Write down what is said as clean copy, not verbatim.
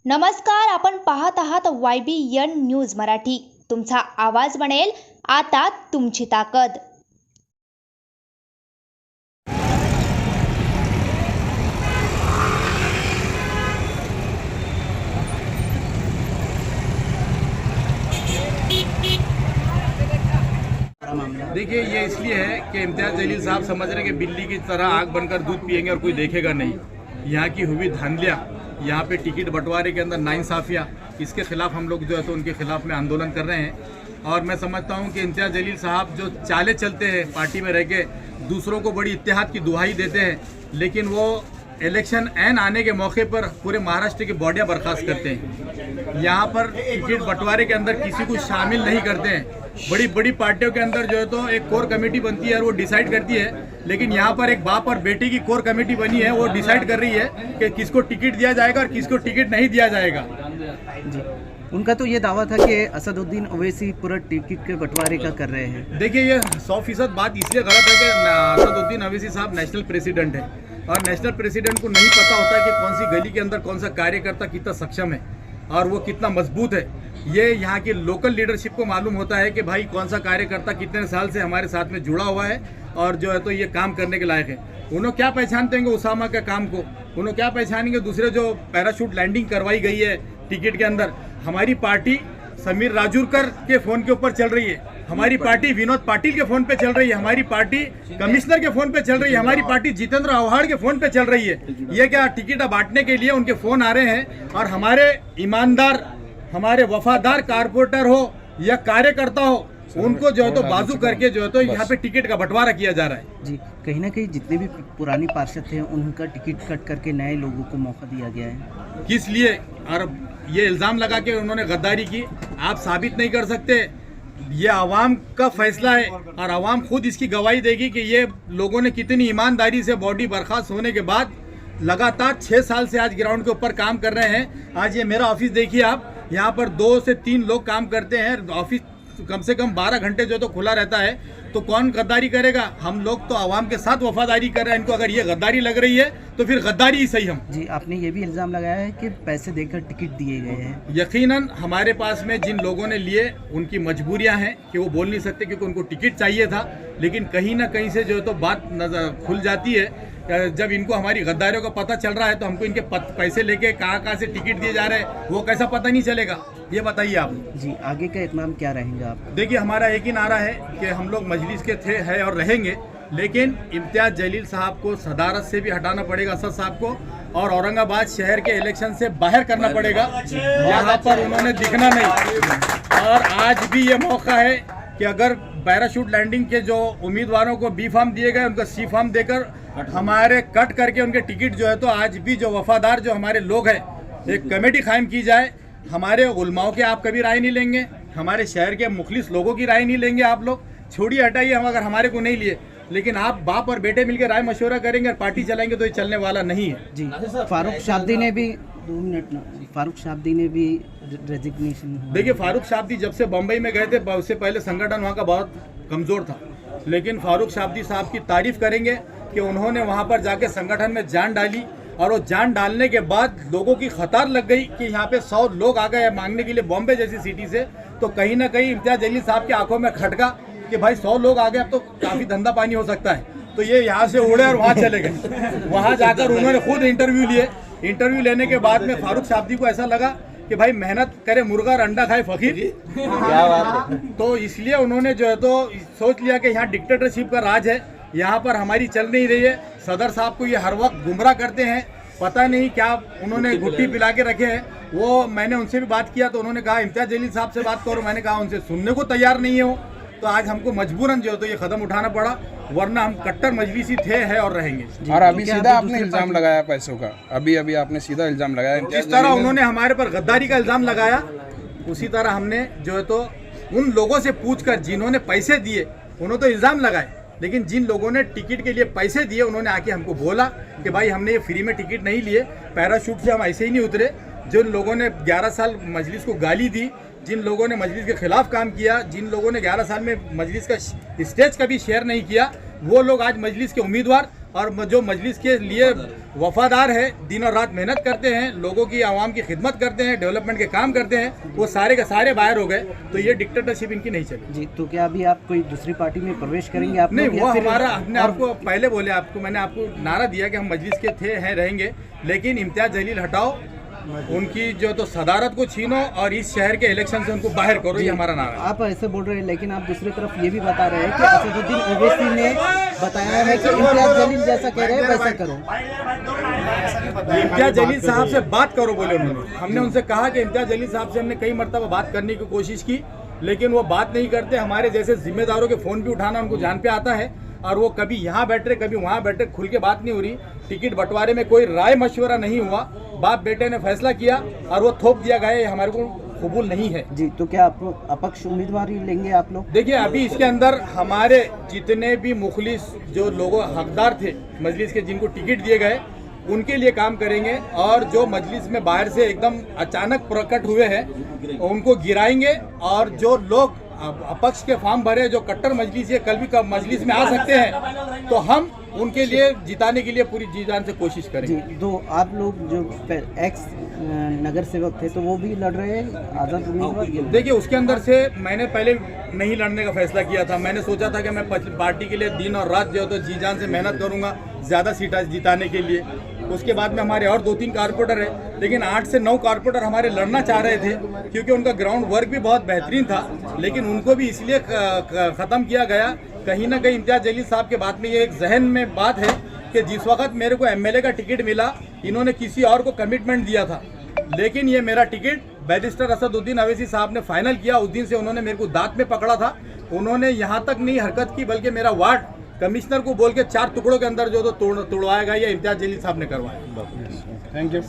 नमस्कार, आपण पाहत आहात YBN न्यूज मराठी। तुमचा आवाज बनेल आता तुमची ताकद। देखिए, ये इसलिए है कि इम्तियाज़ जलील साहब समझ रहे हैं कि बिल्ली की तरह आग बनकर दूध पिएंगे और कोई देखेगा नहीं। यहाँ की हुई धांधलियाँ, यहाँ पे टिकट बंटवारे के अंदर नाइंसाफियाँ, इसके खिलाफ हम लोग जो है तो उनके खिलाफ में आंदोलन कर रहे हैं। और मैं समझता हूँ कि इम्तियाज़ जलील साहब जो चाले चलते हैं पार्टी में रह के, दूसरों को बड़ी इत्तेहाद की दुहाई देते हैं, लेकिन वो इलेक्शन ऐन आने के मौके पर पूरे महाराष्ट्र की बॉडियाँ बर्खास्त करते हैं। यहाँ पर टिकट बंटवारे के अंदर किसी को शामिल नहीं करते हैं। बड़ी बड़ी पार्टियों के अंदर जो है तो एक कोर कमेटी बनती है और वो डिसाइड करती है, लेकिन यहाँ पर एक बाप और बेटे की कोर कमेटी बनी है, वो डिसाइड कर रही है कि किसको टिकट दिया जाएगा और किसको टिकट नहीं दिया जाएगा। जी, उनका तो ये दावा था कि असदुद्दीन ओवैसी पूरा टिकट के बंटवारे का कर रहे हैं। देखिए, ये 100% बात इसलिए गलत है कि असदुद्दीन ओवैसी साहब नेशनल प्रेसिडेंट है और नेशनल प्रेसिडेंट को नहीं पता होता है कि कौन सी गली के अंदर कौन सा कार्यकर्ता कितना सक्षम है और वो कितना मजबूत है। ये यहाँ की लोकल लीडरशिप को मालूम होता है कि भाई कौन सा कार्यकर्ता कितने साल से हमारे साथ में जुड़ा हुआ है और जो है तो ये काम करने के लायक है। उन्होंने क्या पहचानते हैं उसामा के काम को, उन्होंने क्या पहचानेंगे दूसरे जो पैराशूट लैंडिंग करवाई गई है टिकट के अंदर। हमारी पार्टी समीर राजूरकर के फ़ोन के ऊपर चल रही है, हमारी पार्टी विनोद पाटिल के फ़ोन पे चल रही है, हमारी पार्टी कमिश्नर के फ़ोन पे चल रही है, हमारी पार्टी जितेंद्र आव्हाड के फ़ोन पे चल रही है। ये क्या टिकट बांटने के लिए उनके फ़ोन आ रहे हैं और हमारे ईमानदार, हमारे वफादार कारपोरेटर हो या कार्यकर्ता हो, उनको जो है तो बाजू करके जो है तो यहाँ पे टिकट का बंटवारा किया जा रहा है। जी, कहीं ना कहीं जितने भी पुरानी पार्षद थे उनका टिकट कट करके नए लोगों को मौका दिया गया है। किस लिए? और ये इल्ज़ाम लगा के उन्होंने गद्दारी की, आप साबित नहीं कर सकते। ये आवाम का फैसला है और आवाम खुद इसकी गवाही देगी कि ये लोगों ने कितनी ईमानदारी से बॉडी बर्खास्त होने के बाद लगातार 6 साल से आज ग्राउंड के ऊपर काम कर रहे हैं। आज ये मेरा ऑफिस देखिए आप, यहाँ पर 2 से 3 लोग काम करते हैं। ऑफिस कम से कम 12 घंटे जो तो खुला रहता है, तो कौन गद्दारी करेगा? हम लोग तो आवाम के साथ वफादारी कर रहे हैं। इनको अगर ये गद्दारी लग रही है तो फिर गद्दारी ही सही। हम जी, आपने ये भी इल्ज़ाम लगाया है कि पैसे देकर टिकट दिए गए हैं। यकीनन हमारे पास में जिन लोगों ने लिए उनकी मजबूरियां हैं कि वो बोल नहीं सकते क्योंकि उनको टिकट चाहिए था, लेकिन कहीं ना कहीं से जो है तो बात नजर खुल जाती है। जब इनको हमारी गद्दारियों का पता चल रहा है तो हमको इनके पैसे लेके कहाँ से टिकट दिए जा रहे हैं वो कैसा पता नहीं चलेगा? ये बताइए आप। जी, आगे का इकदाम क्या रहेंगे आप? देखिए, हमारा एक ही नारा है कि हम लोग मजलिस के थे, है और रहेंगे, लेकिन इम्तियाज़ जलील साहब को सदारत से भी हटाना पड़ेगा, असद साहब को, और औरंगाबाद शहर के इलेक्शन से बाहर करना पड़ेगा। यहाँ पर उन्होंने दिखना नहीं। और आज भी ये मौका है कि अगर पैराशूट लैंडिंग के जो उम्मीदवारों को बी फार्म दिए गए उनको सी फार्म देकर हमारे कट करके उनके टिकट जो है तो आज भी जो वफादार जो हमारे लोग हैं, एक कमेटी कायम की जाए। हमारे उलमाओं के आप कभी राय नहीं लेंगे, हमारे शहर के मुखलिस लोगों की राय नहीं लेंगे आप लोग, छोड़िए हटाइए, हम अगर हमारे को नहीं लिए, लेकिन आप बाप और बेटे मिलकर राय मशवरा करेंगे और पार्टी चलाएंगे तो ये चलने वाला नहीं है। जी, फारूक शाब्दी ने भी 2 मिनट ना, फारूक शाब्दी ने भी रेजिग्नेशन। देखिए, फारूक शाब्दी जब से बम्बई में गए थे उससे पहले संगठन वहाँ का बहुत कमज़ोर था, लेकिन फारूक शाब्दी साहब की तारीफ करेंगे कि उन्होंने वहाँ पर जाके संगठन में जान डाली और वो जान डालने के बाद लोगों की कतार लग गई कि यहाँ पे 100 लोग आ गए मांगने के लिए बॉम्बे जैसी सिटी से। तो कहीं ना कहीं इम्तियाज़ जलील साहब की आंखों में खटका कि भाई 100 लोग आ गए, अब तो काफ़ी धंधा पानी हो सकता है। तो ये यहाँ से उड़े और वहाँ चले गए। वहाँ जाकर उन्होंने खुद इंटरव्यू लिए। इंटरव्यू लेने के बाद में फारूक शाब्दी को ऐसा लगा कि भाई मेहनत करे मुर्गा और अंडा खाए फकीर। क्या बात है। तो इसलिए उन्होंने जो है तो सोच लिया कि यहाँ डिक्टेटरशिप का राज है, यहाँ पर हमारी चल नहीं रही है। सदर साहब को ये हर वक्त गुमराह करते हैं, पता नहीं क्या उन्होंने घुट्टी पिला के रखे हैं। वो मैंने उनसे भी बात किया तो उन्होंने कहा इम्तियाज़ जलील साहब से बात करो, मैंने कहा उनसे सुनने को तैयार नहीं है वो। तो आज हमको मजबूरन जो है तो ये कदम उठाना पड़ा, वरना हम कट्टर मजलिसी थे, है और रहेंगे। और अभी सीधा आपने इल्जाम लगाया पैसों का, अभी आपने सीधा इल्जाम लगाया। जिस तरह उन्होंने हमारे पर गद्दारी का इल्जाम लगाया, उसी तरह हमने जो है तो उन लोगों से पूछकर जिन्होंने पैसे दिए उन्होंने तो इल्जाम लगाए, लेकिन जिन लोगों ने टिकट के लिए पैसे दिए उन्होंने आके हमको बोला कि भाई हमने ये फ्री में टिकट नहीं लिए, पैराशूट से हम ऐसे ही नहीं उतरे। जिन लोगों ने 11 साल मजलिस को गाली दी, जिन लोगों ने मजलिस के खिलाफ काम किया, जिन लोगों ने 11 साल में मजलिस का स्टेज कभी शेयर नहीं किया, वो लोग आज मजलिस के उम्मीदवार और जो मजलिस के लिए वफादार है, दिन और रात मेहनत करते हैं, लोगों की आवाम की खिदमत करते हैं, डेवलपमेंट के काम करते हैं, वो सारे के सारे बाहर हो गए। तो ये डिक्टेटरशिप इनकी नहीं चली। जी, तो क्या अभी आप कोई दूसरी पार्टी में प्रवेश करेंगे आप नहीं, लोग, या वो फिर- हमारा हमने आपको पहले बोले, मैंने आपको नारा दिया कि हम मजलिस के थे हैं रहेंगे, लेकिन इम्तियाज जलील हटाओ, उनकी जो तो सदारत को छीनो और इस शहर के इलेक्शन से उनको बाहर करो, ये हमारा नारा है। आप ऐसे बोल रहे हैं, लेकिन आप दूसरी तरफ ये भी बता रहे हैं कि असदुद्दीन ओवैसी ने बताया है कि इम्तियाज जलील जैसा कह रहे हैं वैसा करो। इम्तियाज जलील साहब से बात करो बोले उन्होंने। हमने उनसे कहा कि इम्तियाज जलील साहब से हमने कई मरतबा बात करने की कोशिश की, लेकिन वो बात नहीं करते। हमारे जैसे जिम्मेदारों के फ़ोन भी उठाना उनको जान पे आता है, और वो कभी यहाँ बैठ रहे कभी वहाँ बैठ रहे, खुल के बात नहीं हो रही। टिकट बंटवारे में कोई राय मशवरा नहीं हुआ, बाप बेटे ने फैसला किया और वो थोप दिया गया, ये हमारे को कबूल नहीं है। जी, तो क्या आप अपक्ष उम्मीदवारी लेंगे आप लोग? देखिए, अभी इसके अंदर हमारे जितने भी मुखलिस जो लोगों हकदार थे मजलिस के, जिनको टिकट दिए गए, उनके लिए काम करेंगे, और जो मजलिस में बाहर से एकदम अचानक प्रकट हुए हैं उनको गिराएंगे, और जो लोग अपक्ष के फॉर्म भरे, जो कट्टर मजलिस है, कल भी मजलिस में आ सकते हैं, तो हम उनके लिए जिताने के लिए पूरी जी जान से कोशिश करेंगे। जी, तो आप लोग जो एक्स नगर सेवक थे तो वो भी लड़ रहे हैं आज़ाद उम्मीदवार? देखिए, उसके अंदर से मैंने पहले नहीं लड़ने का फैसला किया था। मैंने सोचा था कि मैं पार्टी के लिए दिन और रात जो तो जी जान से मेहनत करूंगा ज़्यादा सीटें जिताने के लिए। उसके बाद में हमारे और 2-3 कारपोरेटर है, लेकिन 8 से 9 कारपोरेटर हमारे लड़ना चाह रहे थे, क्योंकि उनका ग्राउंड वर्क भी बहुत बेहतरीन था, लेकिन उनको भी इसलिए ख़त्म किया गया। कहीं ना कहीं इम्तियाज जलील साहब के बाद में ये एक जहन में बात है कि जिस वक्त मेरे को एमएलए का टिकट मिला, इन्होंने किसी और को कमिटमेंट दिया था, लेकिन ये मेरा टिकट बैरिस्टर असदुद्दीन ओवैसी साहब ने फाइनल किया। उस दिन से उन्होंने मेरे को दांत में पकड़ा था। उन्होंने यहाँ तक नहीं हरकत की, बल्कि मेरा वार्ड कमिश्नर को बोल के 4 टुकड़ों के अंदर जो तो तोड़वाया गया, ये इम्तियाज जलील साहब ने करवाया। Thank you.